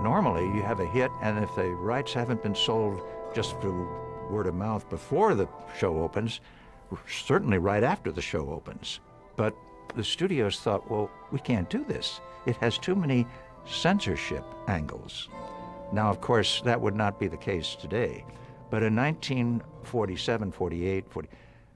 normally you have a hit, and if the rights haven't been sold just through word of mouth before the show opens, certainly right after the show opens. But the studios thought, well, we can't do this. It has too many censorship angles. Now, of course, that would not be the case today. But in 1947, 48,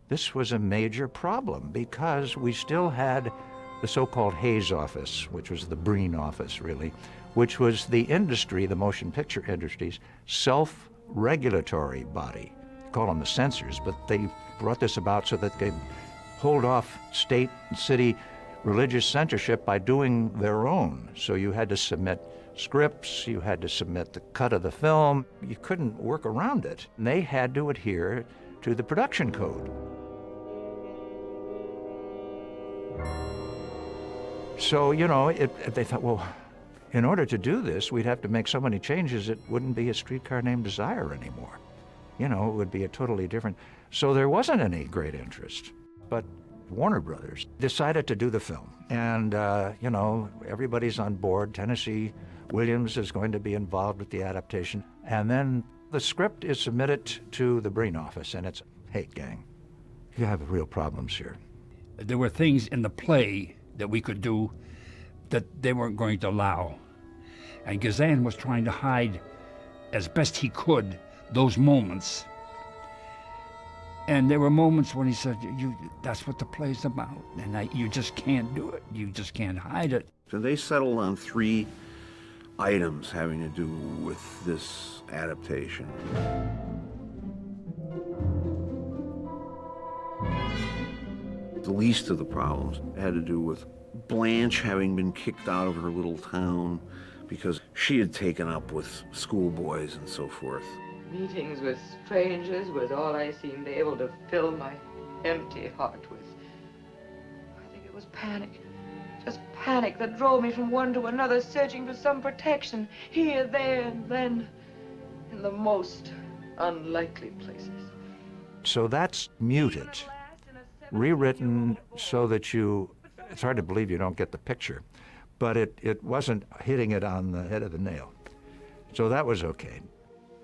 this was a major problem because we still had the so-called Hayes office, which was the Breen office, really, which was the industry, the motion picture industry's self-regulatory body. Call them the censors, but they brought this about so that they hold off state and city religious censorship by doing their own. So you had to submit scripts, you had to submit the cut of the film. You couldn't work around it. And they had to adhere to the production code. So, you know, they thought, well, in order to do this, we'd have to make so many changes it wouldn't be A Streetcar Named Desire anymore. You know, it would be a totally different. So there wasn't any great interest. But Warner Brothers decided to do the film. And, you know, everybody's on board. Tennessee Williams is going to be involved with the adaptation. And then the script is submitted to the Breen office, and it's, hey, gang, you have real problems here. There were things in the play that we could do that they weren't going to allow. And Gazan was trying to hide as best he could those moments. And there were moments when he said, that's what the play's about, and you just can't do it. You just can't hide it. So they settled on 3 items having to do with this adaptation. The least of the problems had to do with Blanche having been kicked out of her little town because she had taken up with schoolboys and so forth. Meetings with strangers was all I seemed able to fill my empty heart with. I think it was panic. Just panic that drove me from one to another, searching for some protection, here, there, and then, in the most unlikely places. So that's muted, rewritten so that it's hard to believe you don't get the picture, but it wasn't hitting it on the head of the nail. So that was okay.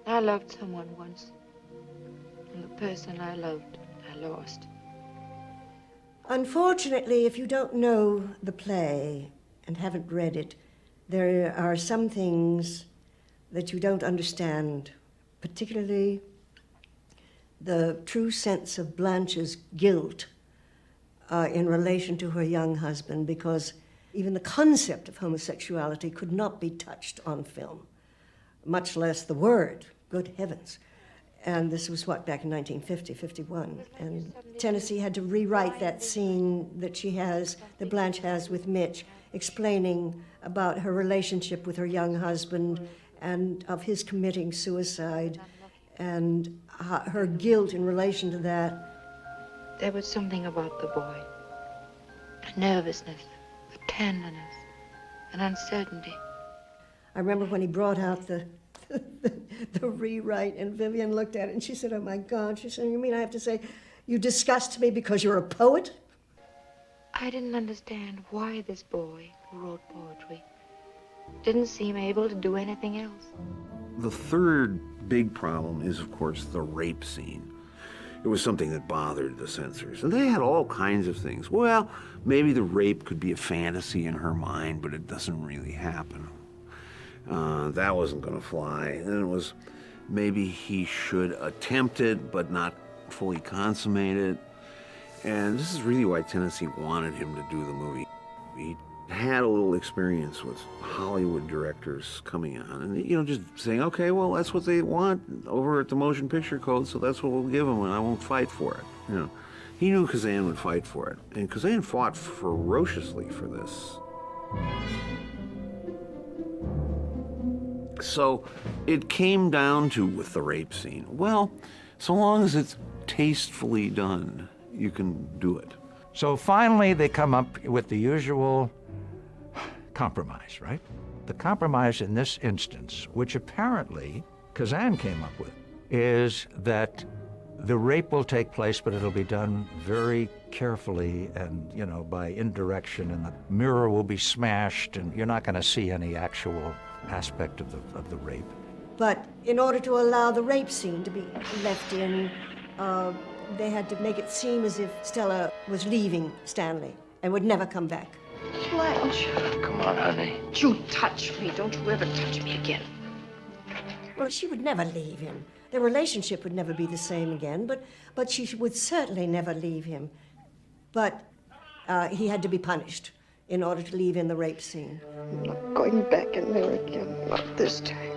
I loved someone once, and the person I loved, I lost. Unfortunately, if you don't know the play and haven't read it, there are some things that you don't understand, particularly the true sense of Blanche's guilt in relation to her young husband, because even the concept of homosexuality could not be touched on film, much less the word. Good heavens. And this was what, back in 1950, 51. And Tennessee had to rewrite that scene that Blanche has with Mitch, explaining about her relationship with her young husband and of his committing suicide and her guilt in relation to that. There was something about the boy, a nervousness, a tenderness, an uncertainty. I remember when he brought out the rewrite, and Vivien looked at it and she said, oh my God, she said, you mean I have to say, you disgust me because you're a poet? I didn't understand why this boy who wrote poetry didn't seem able to do anything else. The third big problem is, of course, the rape scene. It was something that bothered the censors. And they had all kinds of things. Well, maybe the rape could be a fantasy in her mind, but it doesn't really happen. That wasn't going to fly. And it was maybe he should attempt it, but not fully consummate it. And this is really why Tennessee wanted him to do the movie. He had a little experience with Hollywood directors coming on and, you know, just saying, okay, well, that's what they want over at the Motion Picture Code, so that's what we'll give them, and I won't fight for it. You know, he knew Kazan would fight for it, and Kazan fought ferociously for this. So it came down to, with the rape scene, well, so long as it's tastefully done, you can do it. So finally they come up with the usual compromise, right? The compromise in this instance, which apparently Kazan came up with, is that the rape will take place, but it'll be done very carefully and, you know, by indirection, and the mirror will be smashed, and you're not going to see any actual aspect of the rape. But in order to allow the rape scene to be left in, they had to make it seem as if Stella was leaving Stanley and would never come back. Blanche, Come on, honey. you touch me. Don't you ever touch me again. Well, she would never leave him. Their relationship would never be the same again, but she would certainly never leave him. But he had to be punished in order to leave in the rape scene. I'm not going back in there again. Not this time.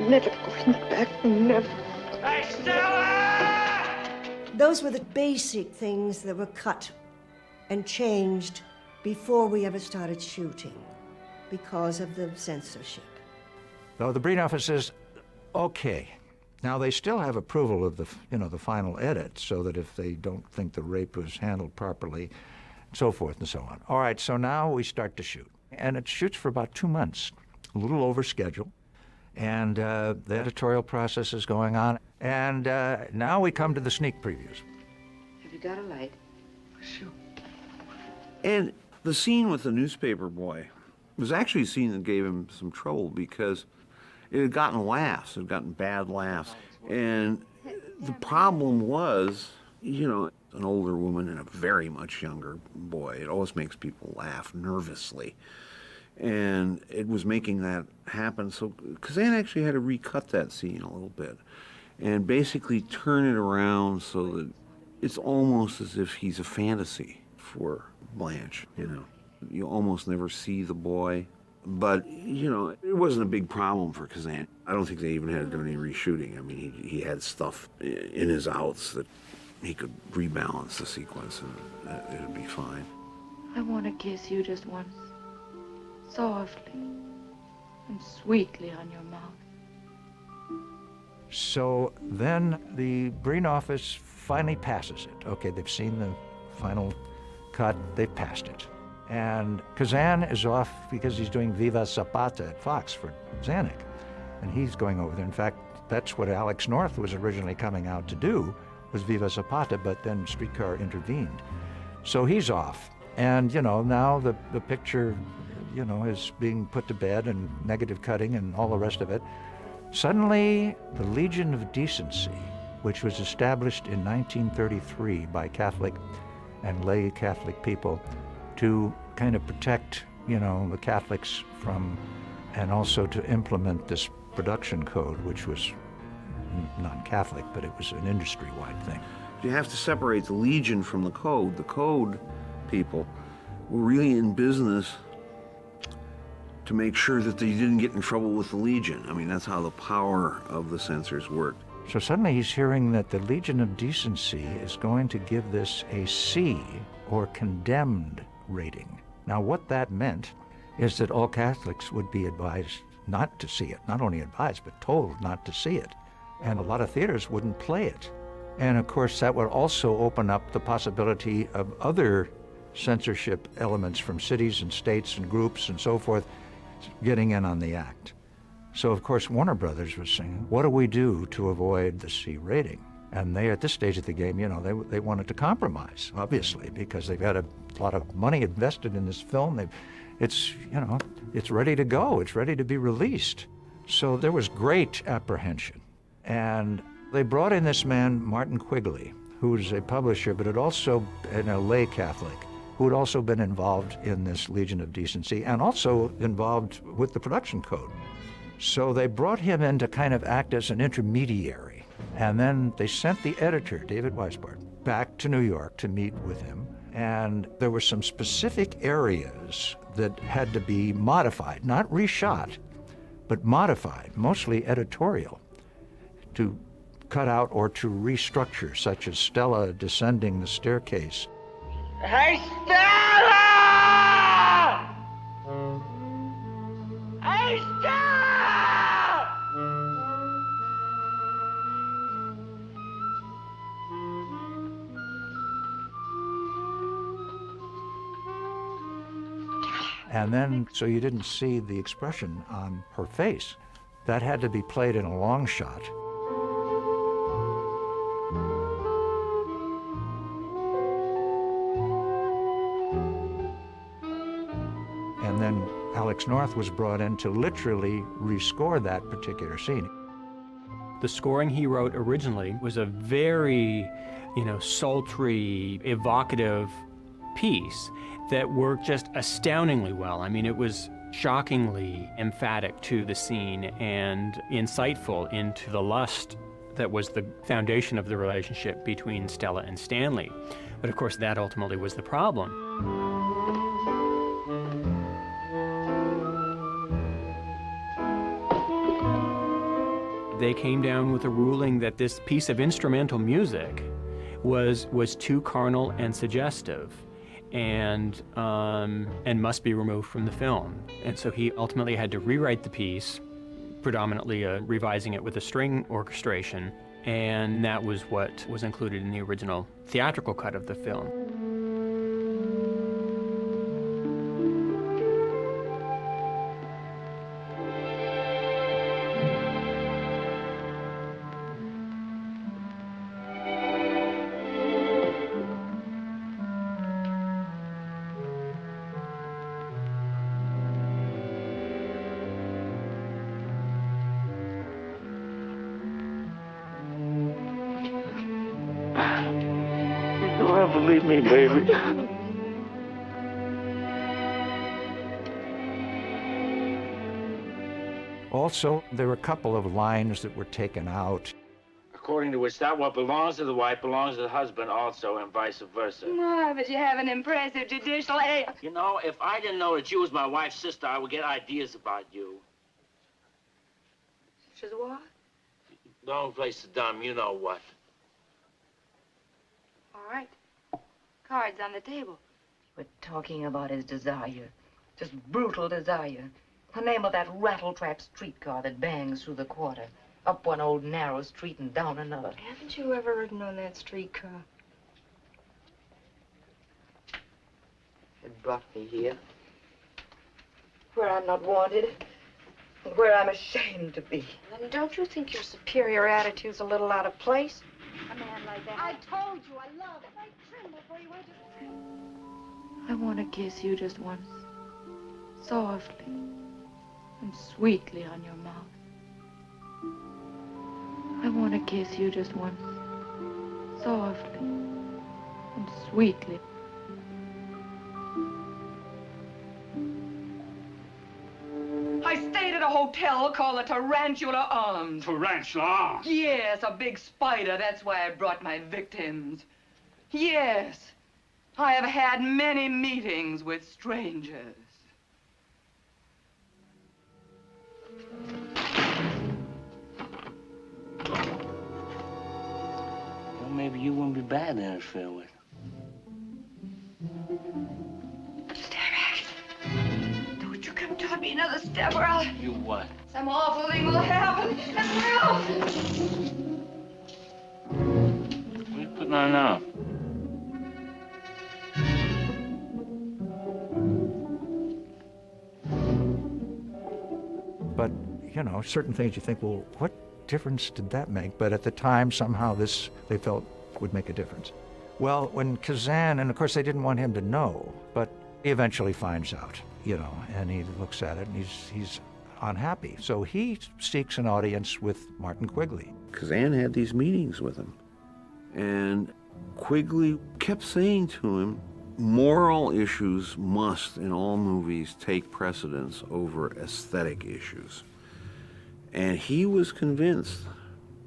Never going back. Never. Hey, Stella! Those were the basic things that were cut and changed before we ever started shooting because of the censorship. So the Breen office says, okay. Now they still have approval of the final edit, so that if they don't think the rape was handled properly, so forth and so on. All right, so now we start to shoot. And it shoots for about 2 months, a little over schedule. And the editorial process is going on. And now we come to the sneak previews. Have you got a light? Shoot. And the scene with the newspaper boy was actually a scene that gave him some trouble because it had gotten laughs, it had gotten bad laughs. And the problem was, an older woman and a very much younger boy, it always makes people laugh nervously. And it was making that happen. So Kazan actually had to recut that scene a little bit and basically turn it around so that it's almost as if he's a fantasy for Blanche, You almost never see the boy. But, it wasn't a big problem for Kazan. I don't think they even had to do any reshooting. I mean, he had stuff in his outs that he could rebalance the sequence and it would be fine. I want to kiss you just once. Softly and sweetly on your mouth. So then the Breen office finally passes it. Okay, they've seen the final cut, they've passed it. And Kazan is off because he's doing Viva Zapata at Fox for Zanuck. And he's going over there. In fact, that's what Alex North was originally coming out to do, was Viva Zapata, but then Streetcar intervened. So he's off. And, now the picture, is being put to bed and negative cutting and all the rest of it. Suddenly, the Legion of Decency, which was established in 1933 by Catholic and lay Catholic people, to kind of protect, the Catholics from, and also to implement this production code, which was non-Catholic, but it was an industry-wide thing. You have to separate the Legion from the code. The code people were really in business to make sure that they didn't get in trouble with the Legion. I mean, that's how the power of the censors worked. So suddenly he's hearing that the Legion of Decency is going to give this a C, or condemned rating. Now, what that meant is that all Catholics would be advised not to see it. Not only advised, but told not to see it. And a lot of theaters wouldn't play it. And of course, that would also open up the possibility of other censorship elements from cities and states and groups and so forth getting in on the act. So of course, Warner Brothers was saying, what do we do to avoid the C rating? And they, at this stage of the game, they wanted to compromise, obviously, because they've had a lot of money invested in this film. It's ready to go. It's ready to be released. So there was great apprehension. And they brought in this man, Martin Quigley, who's a publisher, but had also been a lay Catholic, who had also been involved in this Legion of Decency and also involved with the production code. So they brought him in to kind of act as an intermediary. And then they sent the editor, David Weisbart, back to New York to meet with him. And there were some specific areas that had to be modified, not reshot, but modified, mostly editorial, to cut out or to restructure, such as Stella descending the staircase. Hey, Stella! Hey, Stella! And then, so you didn't see the expression on her face. That had to be played in a long shot. And then Alex North was brought in to literally rescore that particular scene. The scoring he wrote originally was a very, sultry, evocative piece that worked just astoundingly well. I mean, it was shockingly emphatic to the scene and insightful into the lust that was the foundation of the relationship between Stella and Stanley. But of course, that ultimately was the problem. They came down with a ruling that this piece of instrumental music was too carnal and suggestive, and must be removed from the film. And so he ultimately had to rewrite the piece, predominantly revising it with a string orchestration, and that was what was included in the original theatrical cut of the film. Don't ever leave me, baby. Also, there were a couple of lines that were taken out. According to which that what belongs to the wife belongs to the husband also, and vice versa. My, but you have an impressive judicial aim. You know, if I didn't know that you was my wife's sister, I would get ideas about you. She's what? Don't play so dumb, you know what. All right. Cards on the table. We're talking about his desire. Just brutal desire. The name of that rattletrap streetcar that bangs through the quarter. Up one old narrow street and down another. Haven't you ever ridden on that streetcar? It brought me here. Where I'm not wanted. And where I'm ashamed to be. Then don't you think your superior attitude's a little out of place? A man like that. I told you I love it. I tremble for you. I want to kiss you just once. Softly. And sweetly on your mouth. I want to kiss you just once. Softly. And sweetly. I stayed at a hotel called the Tarantula Arms. Tarantula Arms? Yes, a big spider. That's why I brought my victims. Yes. I have had many meetings with strangers. Well, maybe you wouldn't be bad to interfere with. Don't you come toward me another step or I'll... You what? Some awful thing will happen. It will. What are you putting on now? But, certain things you think, well, what difference did that make? But at the time, somehow this, they felt, would make a difference. Well, when Kazan, and of course they didn't want him to know, but he eventually finds out, and he looks at it and he's unhappy. So he seeks an audience with Martin Quigley. Kazan had these meetings with him. And Quigley kept saying to him, moral issues must, in all movies, take precedence over aesthetic issues. And he was convinced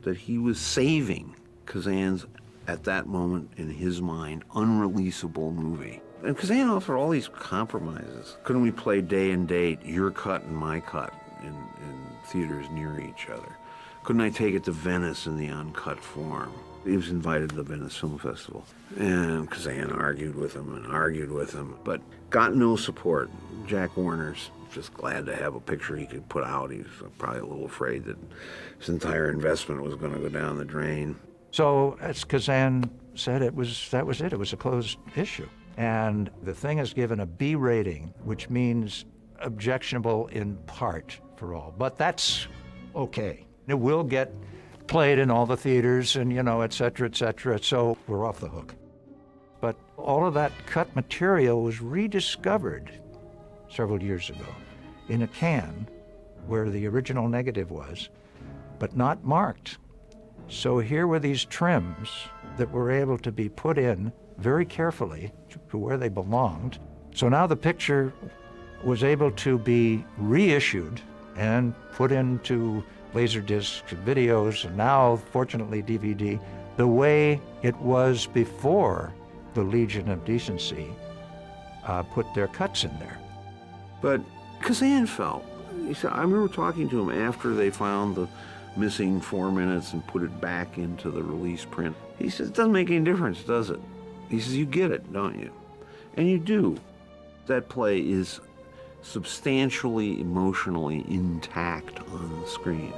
that he was saving Kazan's, at that moment, in his mind, unreleasable movie. And Kazan offered all these compromises. Couldn't we play day and date, your cut and my cut, in theaters near each other? Couldn't I take it to Venice in the uncut form? He was invited to the Venice Film Festival. And Kazan argued with him, but got no support. Jack Warner's just glad to have a picture he could put out. He was probably a little afraid that his entire investment was going to go down the drain. So, as Kazan said, that was it. It was a closed issue. And the thing is given a B rating, which means objectionable in part for all. But that's okay. It will get played in all the theaters and, et cetera, so we're off the hook. But all of that cut material was rediscovered several years ago. in a can where the original negative was, but not marked. So here were these trims that were able to be put in very carefully to where they belonged. So now the picture was able to be reissued and put into Laserdisc videos, and now, fortunately, DVD, the way it was before the Legion of Decency put their cuts in there. But Kazan felt, he said, I remember talking to him after they found the missing 4 minutes and put it back into the release print. He says, it doesn't make any difference, does it? He says, you get it, don't you? And you do. That play is substantially emotionally intact on the screen.